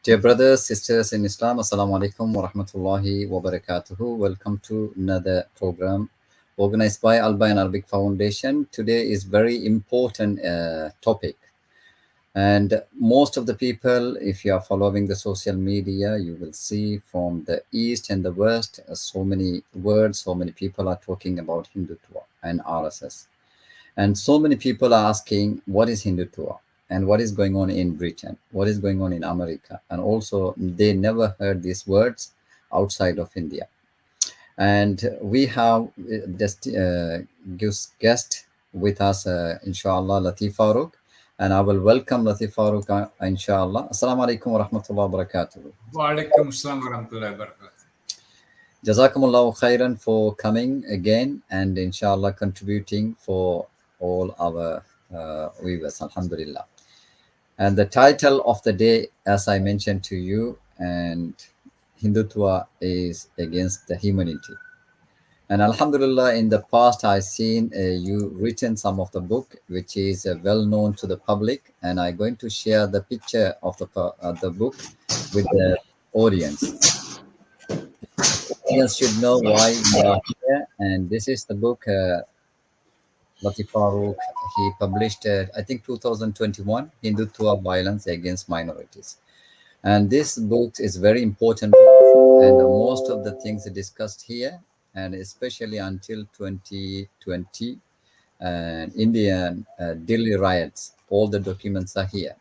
Dear brothers, sisters in Islam, Assalamu alaikum wa rahmatullahi wa barakatuhu. Welcome to another program organized by Al Bayan Arabic Foundation. Today is very important topic. And most of the people, if you are following the social media, you will see from the East and the West, so many words, so many people are talking about Hindutva and RSS. And so many people are asking, what is Hindutva? And what is going on in Britain? What is going on in America? And also, they never heard these words outside of India. And we have just guest with us, inshallah, Latheef Farook. And I will welcome Latheef Farook, inshallah. Assalamu alaikum wa rahmatullahi wa barakatuh. Wa alaikum assalam wa rahmatullahi wa barakatuh. Jazakumullahu khairan for coming again and inshallah contributing for all our viewers, alhamdulillah. And the title of the day, as I mentioned to you, and Hindutva is against the humanity. And alhamdulillah, in the past, I've seen you written some of the book, which is well known to the public. And I'm going to share the picture of the book with the audience. Audience should know why we are here. And this is the book Latheef Farook. He published, I think, 2021, Hindutva Violence Against Minorities. And this book is very important. And most of the things discussed here, and especially until 2020, Indian Delhi riots, all the documents are here.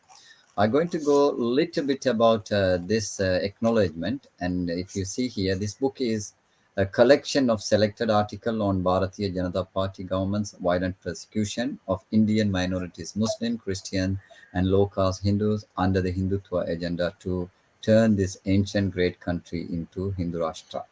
I'm going to go a little bit about this acknowledgement. And if you see here, this book is a collection of selected articles on Bharatiya Janata Party government's violent persecution of Indian minorities, Muslim, Christian, and low-caste Hindus under the Hindutva agenda to turn this ancient great country into Hindu Rashtra.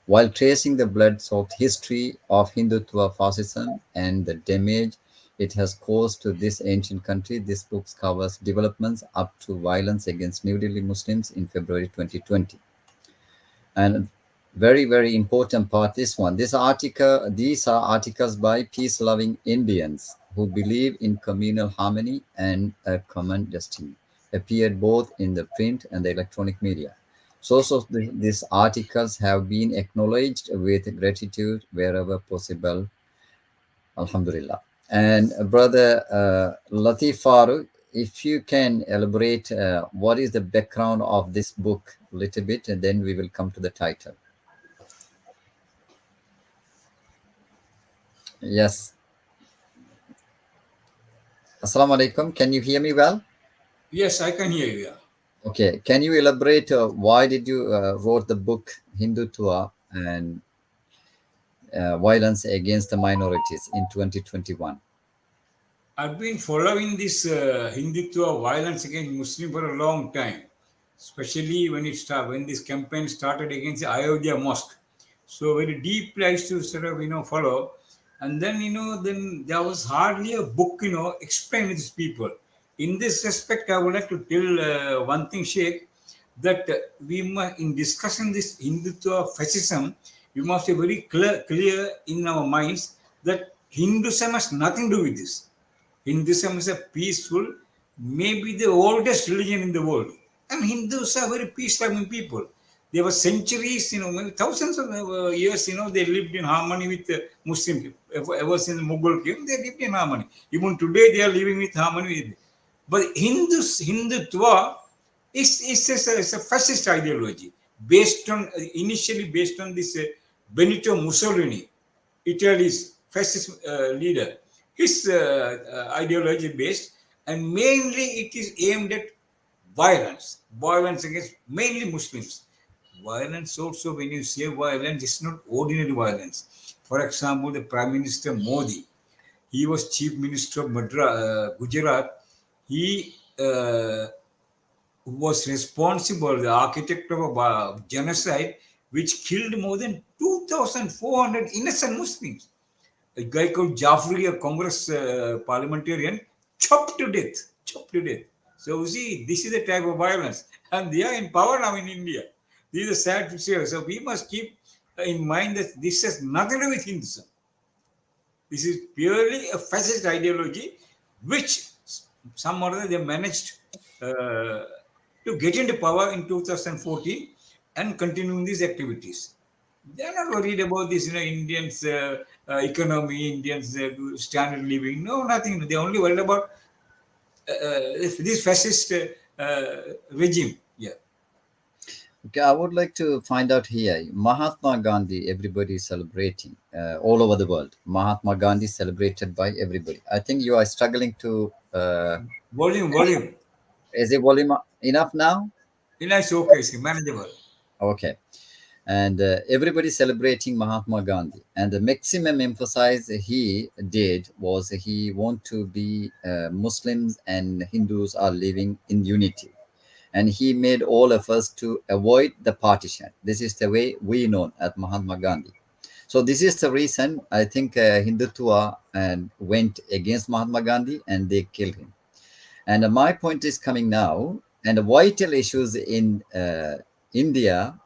While tracing the blood-soaked history of Hindutva fascism and the damage it has caused to this ancient country, this book covers developments up to violence against New Delhi Muslims in February 2020. And very, very important part, this one. These are articles by peace-loving Indians who believe in communal harmony and a common destiny, appeared both in the print and the electronic media. Source of these articles have been acknowledged with gratitude wherever possible. Alhamdulillah. And brother Latheef Farook, if you can elaborate what is the background of this book a little bit, and then we will come to the title. Yes. Assalamu alaikum. Can you hear me well? Yes, I can hear you. Yeah. Okay. Can you elaborate why did you wrote the book Hindutva and Violence Against the Minorities in 2021? I've been following this Hindutva violence against Muslim for a long time, especially when this campaign started against the Ayodhya mosque. So very deeply I used to sort of follow, and then then there was hardly a book explain to these people. In this respect, I would like to tell one thing, Sheikh, that we must, in discussing this Hindutva fascism, we must be very clear in our minds that Hinduism has nothing to do with this. Hinduism is a peaceful, maybe the oldest religion in the world. And Hindus are very peace-loving people. There were centuries, maybe thousands of years, they lived in harmony with the Muslim people. Ever since the Mughal came, they lived in harmony. Even today, they are living with harmony. But Hindutva is a fascist ideology initially based on this Benito Mussolini, Italy's fascist leader. His ideology based, and mainly it is aimed at violence against mainly Muslims. Violence also, when you say violence, it's not ordinary violence. For example, the Prime Minister Modi, he was Chief Minister of Gujarat. He was responsible, the architect of a genocide which killed more than 2,400 innocent Muslims. A guy called Jafri, a Congress parliamentarian, chopped to death. So you see, this is the type of violence. And they are in power now in India. This is sad to say. So we must keep in mind that this has nothing to do with Hinduism. This is purely a fascist ideology, which some or other they managed to get into power in 2014 and continuing these activities. They are not worried about this, Indians' economy, Indians' standard living. No, nothing. They only worried about this fascist regime. Yeah. Okay, I would like to find out here. Mahatma Gandhi, everybody is celebrating all over the world. Mahatma Gandhi celebrated by everybody. I think you are struggling to. Volume. Is it volume enough now? It's okay, it's manageable. Okay. And everybody celebrating Mahatma Gandhi. And the maximum emphasis he did was he want to be Muslims and Hindus are living in unity. And he made all efforts to avoid the partition. This is the way we know as Mahatma Gandhi. So this is the reason I think Hindutva and went against Mahatma Gandhi and they killed him. And my point is coming now, and the vital issues in India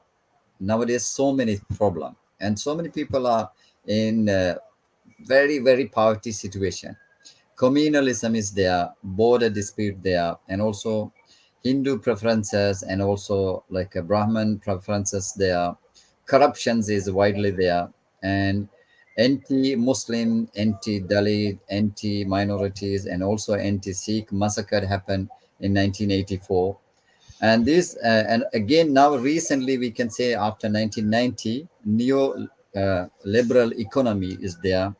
nowadays, so many problem, and so many people are in very poverty situation. Communalism is there, border dispute there, and also Hindu preferences, and also like a Brahman preferences there. Corruptions is widely there, and anti-Muslim, anti-Dalit, anti-minorities, and also anti-Sikh massacre happened in 1984. And this and again now recently we can say after 1990 neo liberal economy is there,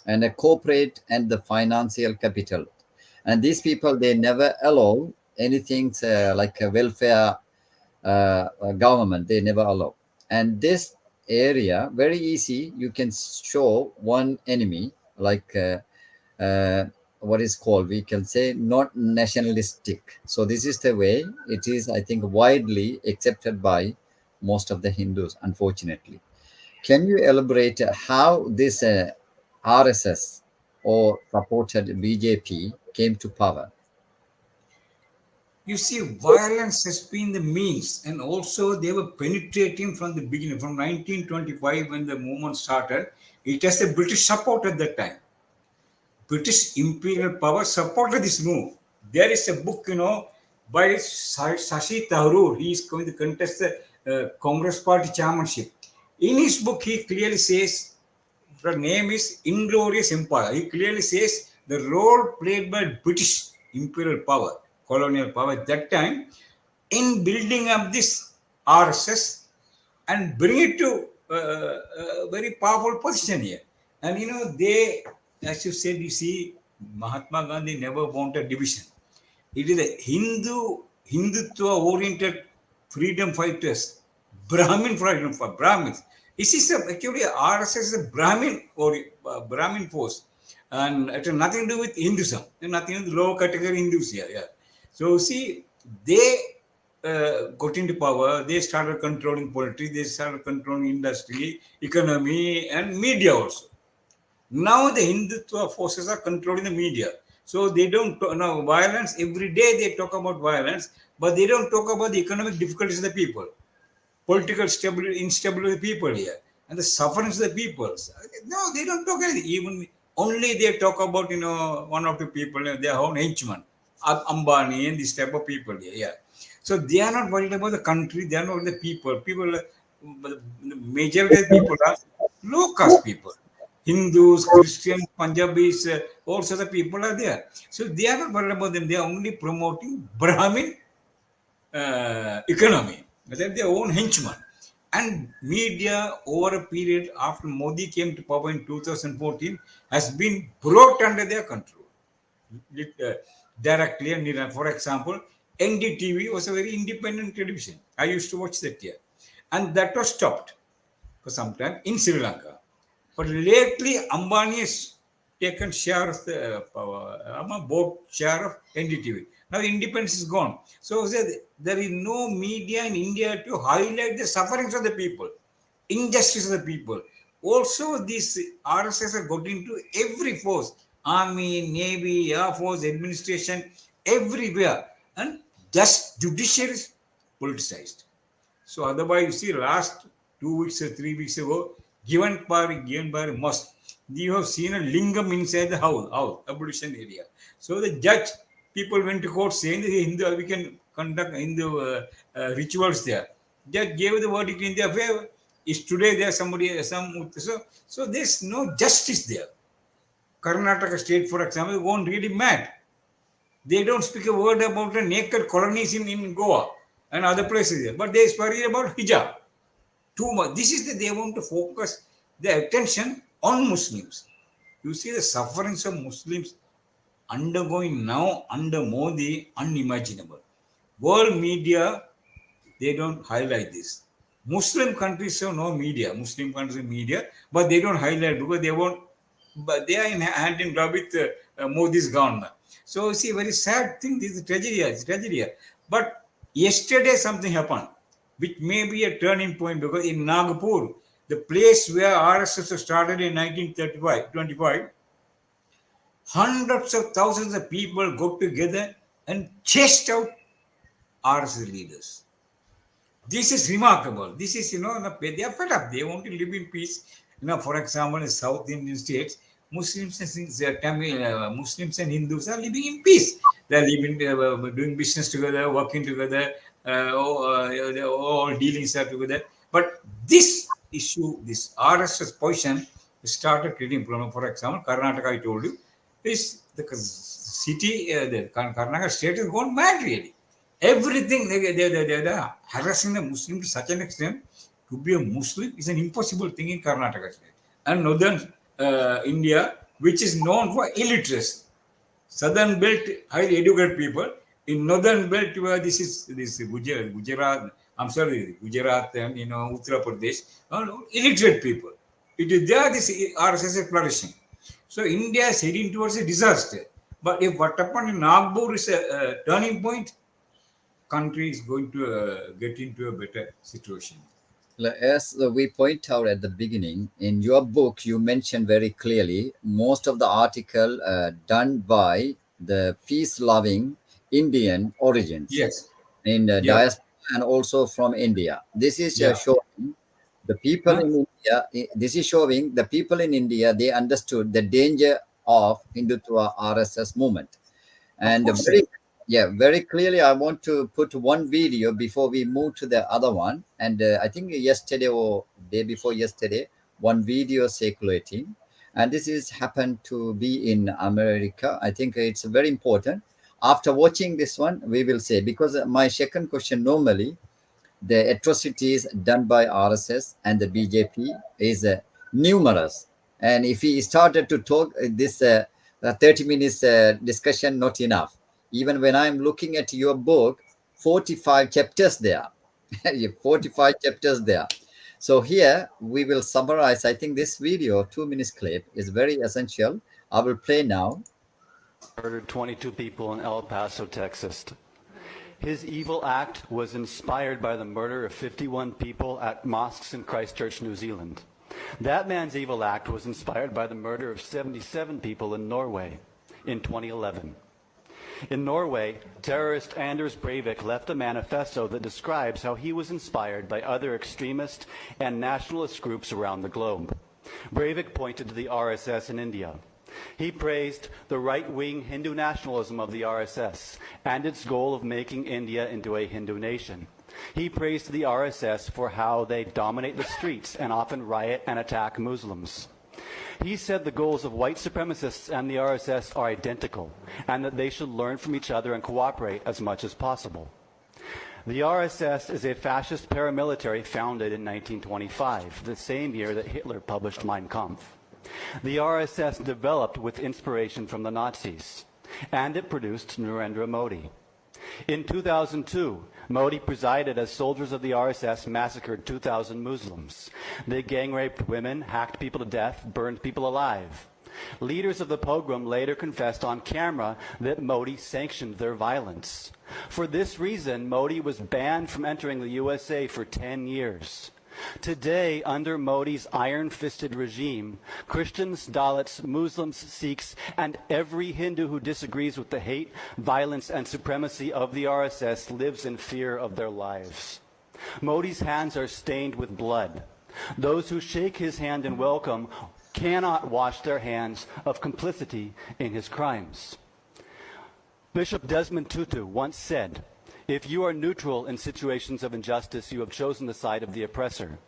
and a corporate and the financial capital, and these people they never allow anything like a welfare government, they never allow. And this area very easy you can show one enemy like what is called, we can say, not nationalistic. So this is the way it is, I think, widely accepted by most of the Hindus, unfortunately. Can you elaborate how this RSS or supported BJP came to power? You see, violence has been the means, and also they were penetrating from the beginning, from 1925 when the movement started. It has the British support at that time. British imperial power supported this move. There is a book, by Shashi Tharoor. He is going to contest the Congress Party chairmanship. In his book, he clearly says the name is Inglorious Empire. He clearly says the role played by British imperial power, colonial power at that time, in building up this RSS and bring it to a very powerful position here. And they, as you said, you see, Mahatma Gandhi never wanted division. It is a Hindutva oriented freedom fighters, Brahmin freedom for Brahmins. This is actually RSS is a Brahmin or Brahmin force, and it has nothing to do with Hinduism, nothing to do with low category Hindus here. Yeah. So see, they got into power. They started controlling politics. They started controlling industry, economy, and media also. Now the Hindutva forces are controlling the media. So they don't now violence every day. They talk about violence, but they don't talk about the economic difficulties of the people, political stability, instability of the people here, and the sufferings of the people. No, they don't talk anything. Even only they talk about one or two people, their own henchmen, Ambani and this type of people here. Yeah. So they are not worried about the country. They are not the people. People, the majority of the people are low caste people. Hindus, Christians, Punjabis, all sorts of people are there. So they are not worried about them. They are only promoting Brahmin economy. They're their own henchmen. And media over a period after Modi came to power in 2014 has been brought under their control. Directly and indirectly. For example, NDTV was a very independent television. I used to watch that here. And that was stopped for some time in Sri Lanka. But lately, Ambani has taken share of the power, both share of NDTV. Now independence is gone. So there is no media in India to highlight the sufferings of the people, injustice of the people. Also, this RSS have got into every force, army, navy, air force, administration, everywhere. And just judiciary is politicized. So otherwise, you see, last 2 weeks or 3 weeks ago, given by a mosque, you have seen a lingam inside the house, abolition area. So the judge, people went to court saying that Hindu, we can conduct Hindu rituals there. Just gave the verdict in their favor. Is today there somebody, so there's no justice there. Karnataka state, for example, gone really mad. They don't speak a word about the naked colonies in Goa and other places there, but they speak about hijab. Too much. This is that they want to focus their attention on Muslims. You see the sufferings of Muslims undergoing now under Modi, unimaginable. World media, they don't highlight this. Muslim countries have no media, Muslim countries media, but they don't highlight because they won't, but they are in hand in glove with Modi's government. So, see, very sad thing, this is tragedy, it's tragedy. But yesterday something happened, which may be a turning point because in Nagpur, the place where RSS started in 1925, hundreds of thousands of people got together and chased out RSS leaders. This is remarkable. This is, they are fed up. They want to live in peace. For example, in South Indian states, Muslims and Muslims and Hindus are living in peace. They are living, doing business together, working together, all dealings are together. But this issue, this RSS position, started creating problem. For example, Karnataka, I told you, is the city, the Karnataka state has gone mad really. Everything they are harassing the Muslim to such an extent. To be a Muslim is an impossible thing in Karnataka state and northern India, which is known for illiteracy. Southern belt, highly educated people. In northern belt, where this Gujarat. I'm sorry, Gujarat and Uttar Pradesh, illiterate people. It is there this RSS is flourishing. So India is heading towards a disaster. But if what happened in Nagpur is a turning point, country is going to get into a better situation. As we point out at the beginning, in your book, you mentioned very clearly most of the article done by the peace-loving Indian origins Yes. in the Yeah. diaspora and also from India. This is Yeah. showing the people in India. This is showing the people in India, they understood the danger of Hindutva RSS movement. Of And course. very clearly, I want to put one video before we move to the other one. And I think yesterday or day before yesterday, one video circulating. And this is happened to be in America. I think it's very important. After watching this one, we will say, because my second question normally, the atrocities done by RSS and the BJP is numerous. And if we started to talk this 30 minutes discussion, not enough. Even when I'm looking at your book, 45 chapters there. 45 chapters there. So here we will summarize. I think this video, 2 minutes clip, is very essential. I will play now. Murdered 22 people in El Paso, Texas. His evil act was inspired by the murder of 51 people at mosques in Christchurch, New Zealand. That man's evil act was inspired by the murder of 77 people in Norway in 2011. In Norway, terrorist Anders Breivik left a manifesto that describes how he was inspired by other extremist and nationalist groups around the globe. Breivik pointed to the RSS in India. He praised the right-wing Hindu nationalism of the RSS and its goal of making India into a Hindu nation. He praised the RSS for how they dominate the streets and often riot and attack Muslims. He said the goals of white supremacists and the RSS are identical and that they should learn from each other and cooperate as much as possible. The RSS is a fascist paramilitary founded in 1925, the same year that Hitler published Mein Kampf. The RSS developed with inspiration from the Nazis, and it produced Narendra Modi. In 2002, Modi presided as soldiers of the RSS massacred 2,000 Muslims. They gang-raped women, hacked people to death, burned people alive. Leaders of the pogrom later confessed on camera that Modi sanctioned their violence. For this reason, Modi was banned from entering the USA for 10 years. Today, under Modi's iron-fisted regime, Christians, Dalits, Muslims, Sikhs, and every Hindu who disagrees with the hate, violence, and supremacy of the RSS lives in fear of their lives. Modi's hands are stained with blood. Those who shake his hand in welcome cannot wash their hands of complicity in his crimes. Bishop Desmond Tutu once said, If you are neutral in situations of injustice, you have chosen the side of the oppressor.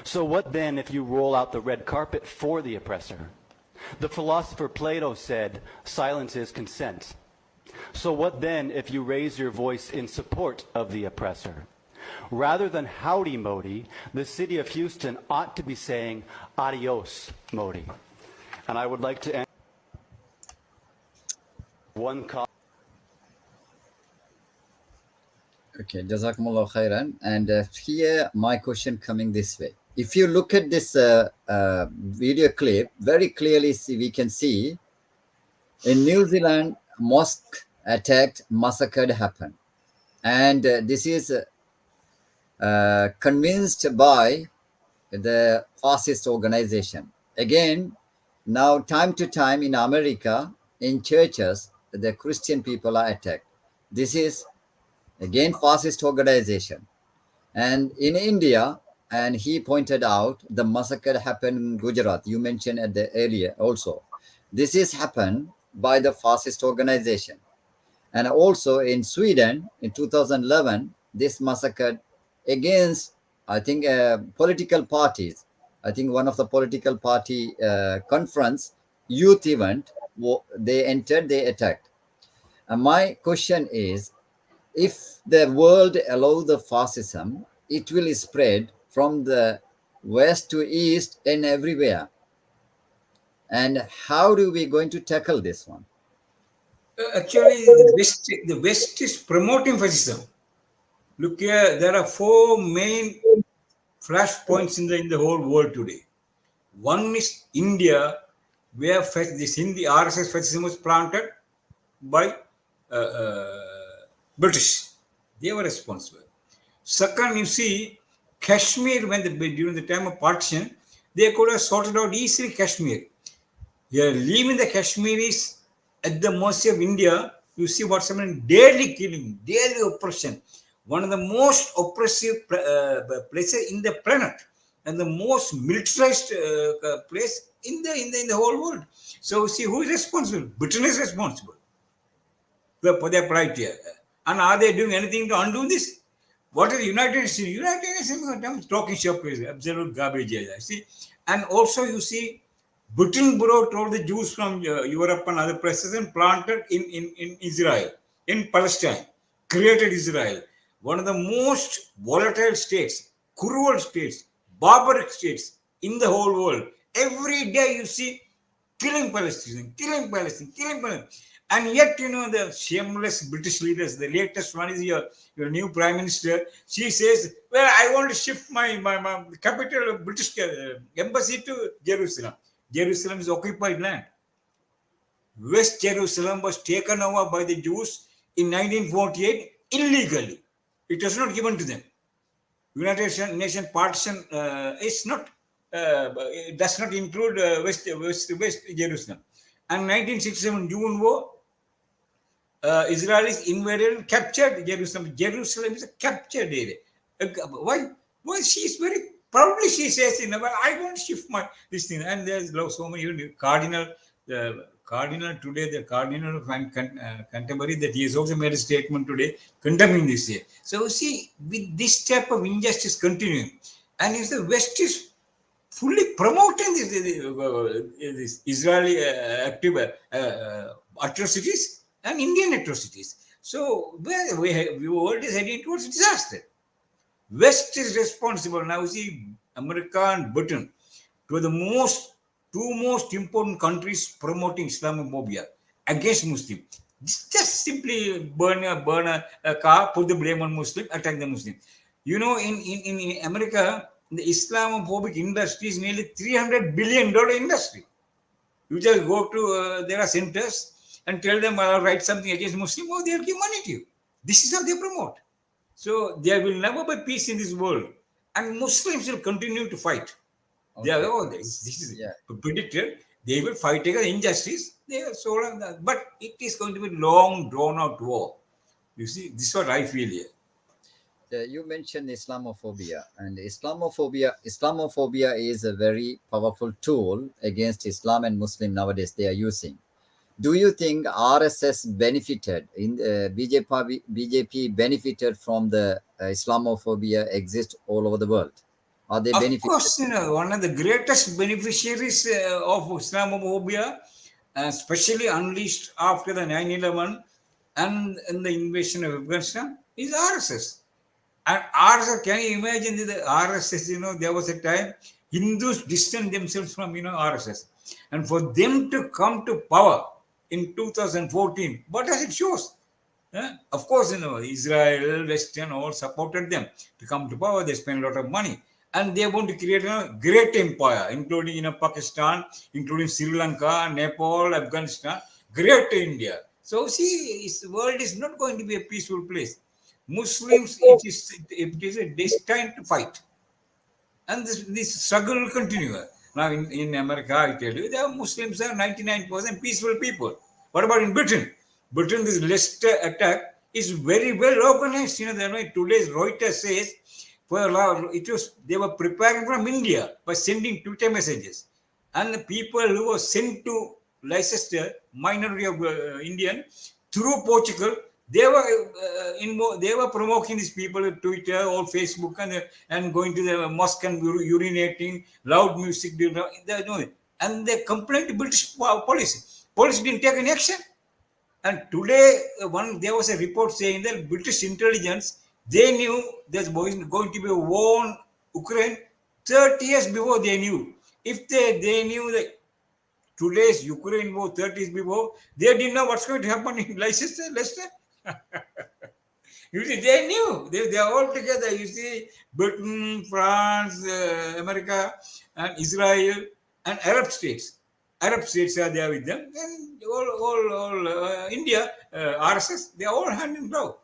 So what then if you roll out the red carpet for the oppressor? The philosopher Plato said, silence is consent. So what then if you raise your voice in support of the oppressor? Rather than howdy Modi, the city of Houston ought to be saying adios Modi. And I would like to end one cause. Okay, Jazakumullah khairan. And here my question coming this way. If you look at this video clip, very clearly we can see in New Zealand, mosque attacked, massacre happened. And this is convinced by the fascist organization. Again, now time to time in America, in churches, the Christian people are attacked. This is again fascist organization. And in India, and he pointed out the massacre happened in Gujarat. You mentioned at the earlier also. This is happened by the fascist organization. And also in Sweden in 2011, this massacre against, I think, political parties. I think one of the political party conference, youth event, they entered, they attacked. And my question is, if the world allow the fascism, it will spread from the west to east and everywhere. And how do we going to tackle this one? Actually, the West is promoting fascism. Look here, there are four main flashpoints in the whole world today. One is India, where this Hindi RSS fascism was planted by British. They were responsible. Second, you see, Kashmir, during the time of partition, they could have sorted out easily Kashmir. Yeah, leaving the Kashmiris at the mercy of India, you see what's happening: daily killing, daily oppression. One of the most oppressive places in the planet, and the most militarized place in the whole world. So, see who is responsible? Britain is responsible for their plight here. And are they doing anything to undo this? What is the United Nations? United Nations talking shop is absolute garbage. See, and also you see, Britain told the Jews from Europe and other places and planted in Israel, in Palestine, created Israel, one of the most volatile states, cruel states, barbaric states in the whole world. Every day you see killing Palestinians, killing Palestinians, killing Palestinians. And yet, the shameless British leaders, the latest one is your new Prime Minister. She says, well, I want to shift my capital of British embassy to Jerusalem. Jerusalem is occupied land. West Jerusalem was taken over by the Jews in 1948 illegally. It was not given to them. United Nations partition is not, it does not include West Jerusalem. And 1967 June war, Israelis invaded and captured Jerusalem. Jerusalem is a captured area. Why? Well, she is very proudly, she says, well, I want to shift this thing. And there's so many cardinal today, the cardinal of Canterbury, that he has also made a statement today condemning this here. So see, with this type of injustice continuing, and if the West is fully promoting this Israeli active atrocities and Indian atrocities. So the world is heading towards disaster. West is responsible. Now see, America and Britain, two most important countries promoting Islamophobia against Muslim. Just simply burn a car, put the blame on Muslim, attack the Muslim. In America, the Islamophobic industry is nearly $300 billion industry. You just go to their centers and tell them, I'll write something against Muslim, they'll give money to you. This is how they promote. So there will never be peace in this world. And Muslims will continue to fight. Okay. This is predicted. They will fight against injustice. They are so long, but it is going to be long, drawn-out war. You see, this is what I feel here. You mentioned Islamophobia, and Islamophobia is a very powerful tool against Islam and Muslim nowadays they are using. Do you think RSS benefited in BJP benefited from the Islamophobia exist all over the world? Are they Of benefited? course, one of the greatest beneficiaries of Islamophobia, especially unleashed after the 9/11 and in the invasion of Afghanistan, is RSS. And RSS, can you imagine the RSS? There was a time Hindus distanced themselves from RSS, and for them to come to power in 2014, what does it shows? Of course, Israel, Western all supported them to come to power. They spent a lot of money, and they want to create a great empire, including Pakistan, including Sri Lanka, Nepal, Afghanistan, great India. So see, the world is not going to be a peaceful place. Muslims, it is a destined to fight, and this struggle will continue. Now in America, I tell you, the Muslims are 99% peaceful people. What about in Britain? Britain, this Leicester attack is very well organized. Today's Reuters says for a lot, they were preparing from India by sending Twitter messages, and the people who were sent to Leicester, minority of Indian, through Portugal, they were provoking these people on Twitter or Facebook, and going to the mosque and urinating, loud music, and they complained to British police. Police didn't take any action. And today, there was a report saying that British intelligence, they knew there's going to be a war on Ukraine 30 years before they knew. If they knew that today's Ukraine war 30 years before, they didn't know what's going to happen in Leicester. You see, they knew. They are all together. You see, Britain, France, America, and Israel, and Arab states. Arab states are there with them. And all India, RSS, they are all hand in glove.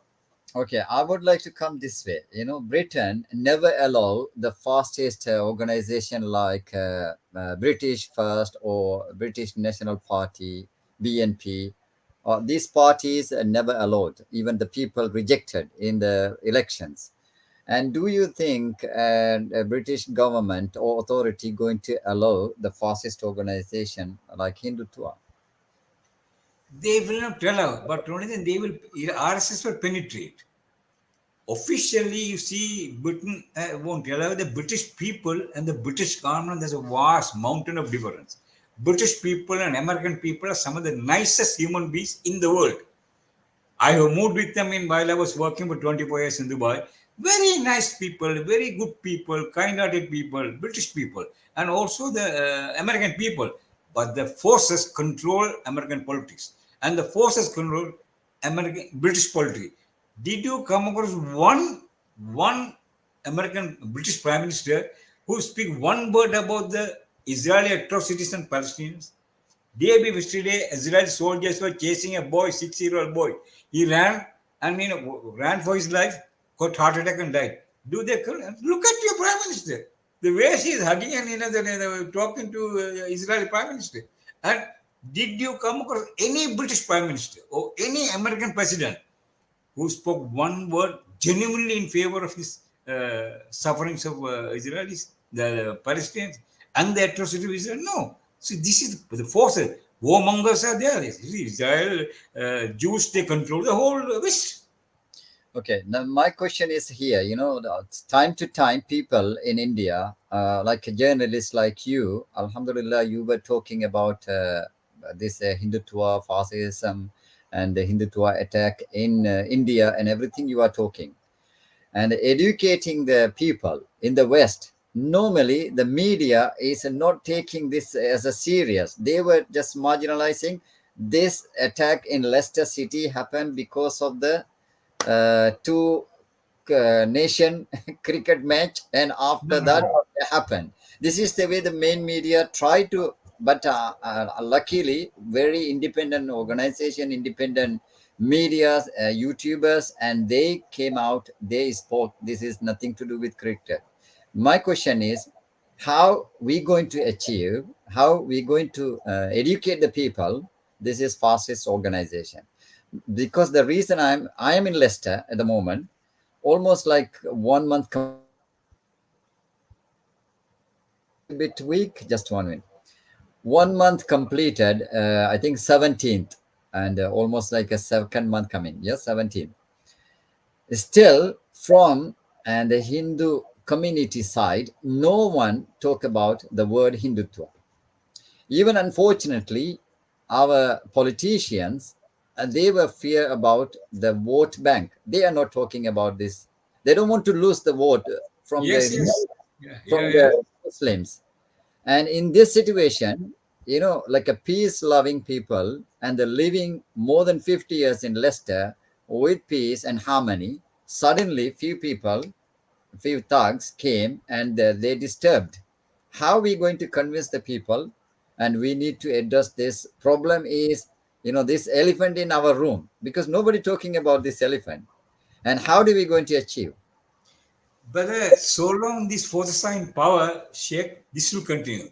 Okay, I would like to come this way. Britain never allow the fascist organization like British First or British National Party, BNP. These parties never allowed. Even the people rejected in the elections. And do you think a British government or authority going to allow the fascist organization like Hindutva? They will not allow, but only then they will, RSS will penetrate. Officially, you see, Britain won't allow the British people and the British government. There's a vast mountain of difference. British people and American people are some of the nicest human beings in the world. I have moved with them while I was working for 24 years in Dubai. Very nice people, very good people, kind-hearted people, British people, and also the American people. But the forces control American politics, and the forces control American British politics. Did you come across one American British Prime Minister who speak one word about the Israeli atrocities and Palestinians? Day before yesterday, Israeli soldiers were chasing a boy, 6-year-old boy. He ran and ran for his life, got heart attack and died. Do they kill him? Look at your prime minister. The way she is hugging and talking to Israeli prime minister. And did you come across any British prime minister or any American president who spoke one word genuinely in favor of his sufferings of Israelis, the Palestinians, and the atrocity of Israel? No. So this is the forces. Warmongers are there. Israel, Jews, they control the whole West. Okay, now my question is here. Time to time, people in India, like a journalist like you, Alhamdulillah, you were talking about this Hindutva fascism and the Hindutva attack in India and everything you are talking. And educating the people in the West. Normally, the media is not taking this as a serious. They were just marginalizing. This attack in Leicester City happened because of the two nation cricket match, and after that happened. This is the way the main media try to, but luckily very independent organization, independent media, YouTubers, and they came out, they spoke, this is nothing to do with cricket. My question is, how we going to achieve, how we going to educate the people this is fascist organization? Because the reason I am in Leicester at the moment, almost like 1 month a bit weak. Just 1 minute. 1 month completed, I think 17th, and almost like a second month coming. Yes, 17th. Still, from and the Hindu community side, no one talk about the word Hindutva. Even unfortunately, our politicians, they were fear about the vote bank. They are not talking about this. They don't want to lose the vote from Yes, the yes. Yeah, yeah, from yeah. the Muslims. And in this situation, like a peace loving people and the living more than 50 years in Leicester with peace and harmony, suddenly few thugs came and they disturbed. How are we going to convince the people? And we need to address this problem is, this elephant in our room, because nobody talking about this elephant. And how do we going to achieve? But so long these forces are in power, Sheikh, this will continue.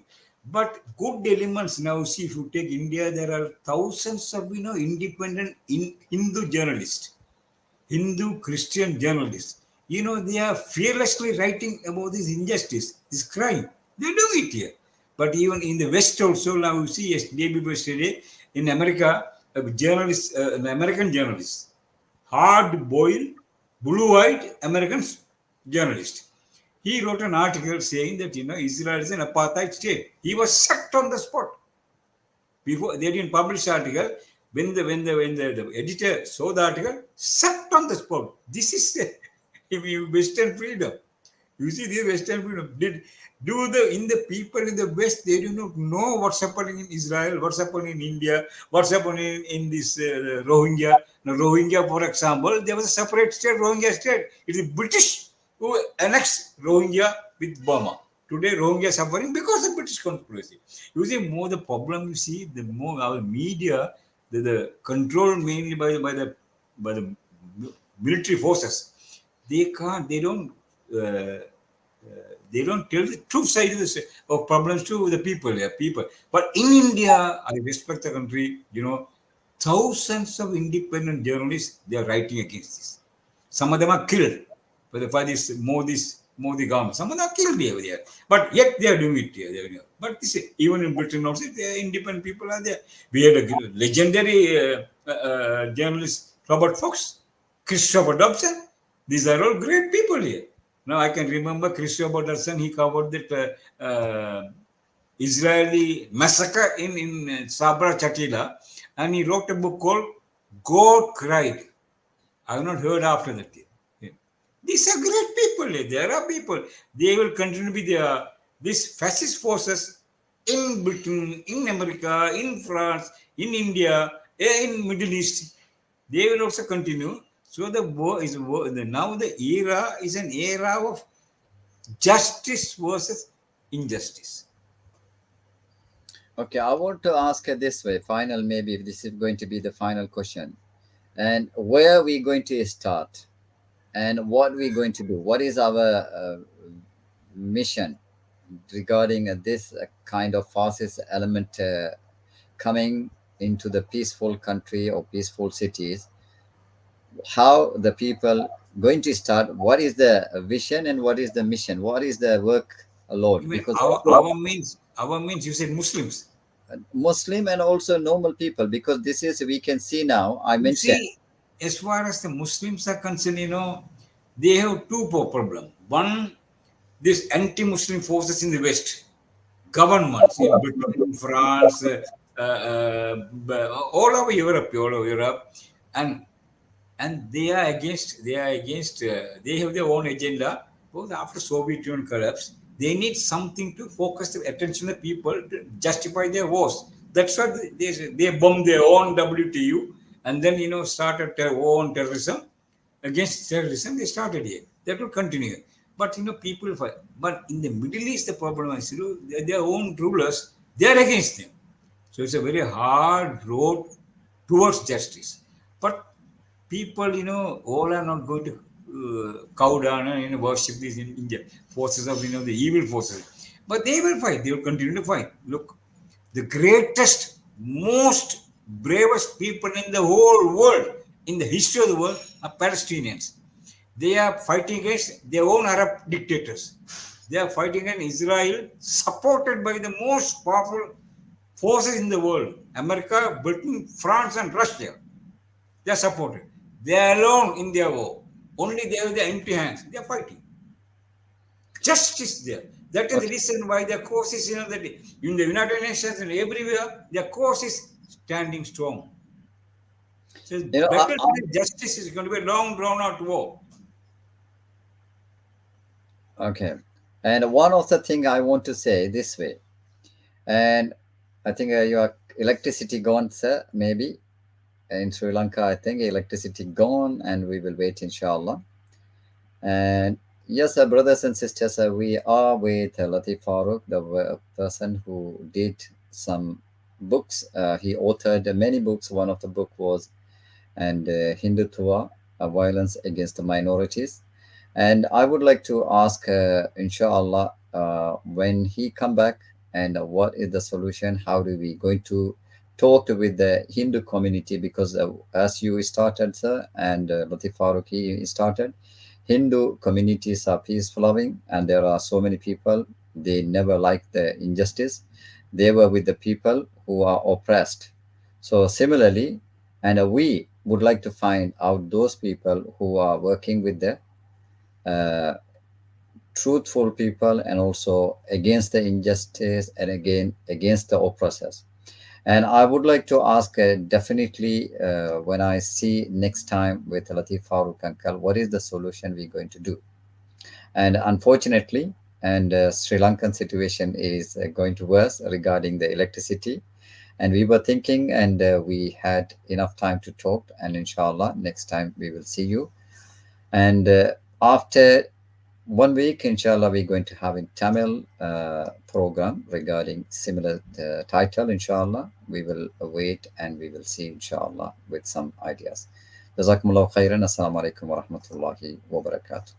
But good elements now, see, if you take India, there are thousands of independent Hindu journalists, Hindu Christian journalists. They are fearlessly writing about this injustice, this crime. They do it here. But even in the West also, now you see, yesterday in America, an American journalist, hard-boiled, blue-eyed American journalist. He wrote an article saying that Israel is an apartheid state. He was sacked on the spot. Before they didn't publish the article, when the editor saw the article, sacked on the spot. This is Western freedom. You see, the Western freedom in the people in the West, they do not know what's happening in Israel, what's happening in India, what's happening in this Rohingya. Now, Rohingya, for example, there was a separate state, Rohingya state. It is British who annexed Rohingya with Burma. Today, Rohingya suffering because of British conspiracy. You see, more the problem you see, the more our media, the control mainly by the military forces. They don't uh, they don't tell the true side of problems to the people. Yeah, people. But in India, I respect the country. Thousands of independent journalists they are writing against this. Some of them are killed by this Modi government. Some of them are killed over there. But yet they are doing it here. But this, even in Britain also, independent people are there. We had a legendary journalist, Robert Fox, Christopher Dobson. These are all great people here. Now I can remember Christopher Dobson. He covered that Israeli massacre in Sabra Chatila, and he wrote a book called God Cried. I have not heard after that. Yeah. These are great people. There are people. They will continue to be there. These fascist forces in Britain, in America, in France, in India, in Middle East, they will also continue. So the war is now the era is an era of justice versus injustice. Okay, I want to ask it this way, final, maybe if this is going to be the final question. And where are we going to start? And what are we going to do? What is our mission regarding this kind of fascist element coming into the peaceful country or peaceful cities? How the people going to start? What is the vision and what is the mission? What is the work You load? mean Because our means you said Muslims. Muslim and also normal people, because this is, we can see now, I You mentioned. see, as far as the Muslims are concerned, they have two problems. One, these anti-Muslim forces in the West, governments in Britain, France, all over Europe, and they have their own agenda. Both after Soviet Union collapse, they need something to focus the attention of the people to justify their wars. That's what they bomb their own WTU, and then started their own terrorism. Against terrorism they started here. That will continue. But people fight. But in the Middle East the problem is their own rulers, they are against them. So it's a very hard road towards justice. But people, all are not going to cow down and worship these forces of the evil forces. But they will fight. They will continue to fight. Look, the greatest, most bravest people in the whole world, in the history of the world, are Palestinians. They are fighting against their own Arab dictators. They are fighting against Israel, supported by the most powerful forces in the world, America, Britain, France, and Russia, they are supported. They are alone in their war. Only they have their empty hands. They are fighting. Justice there. That is the Okay. reason why their cause is, that in the United Nations and everywhere, their cause is standing strong. So You know, battle for the justice is going to be a long drawn out war. okay. And one of the thing I want to say this way, and I think your electricity gone, sir. Maybe in Sri Lanka, I think electricity gone, and we will wait, inshallah. And yes, brothers and sisters, we are with Latheef Farook, the person who did some books. He authored many books. One of the book was and Hindutva, violence against the minorities. And I would like to ask, inshallah, when he come back, and what is the solution? How do we going to talk with the Hindu community? Because as you started, sir, and Lateef Farooq, he started, Hindu communities are peace loving, and there are so many people, they never like the injustice. They were with the people who are oppressed. So similarly, and we would like to find out those people who are working with the uh, truthful people, and also against the injustice, and again against the oppressors. And I would like to ask, definitely, when I see next time with Lateef Farouk uncle, what is the solution we're going to do? And unfortunately, and Sri Lankan situation is going to worse regarding the electricity. And we were thinking, and we had enough time to talk, and inshallah next time we will see you. And after 1 week, inshallah, we're going to have in Tamil program regarding similar title. Inshallah, we will wait and we will see, inshallah, with some ideas. Jazakumullah khairan. Assalamu alaikum wa rahmatullahi wa barakatuh.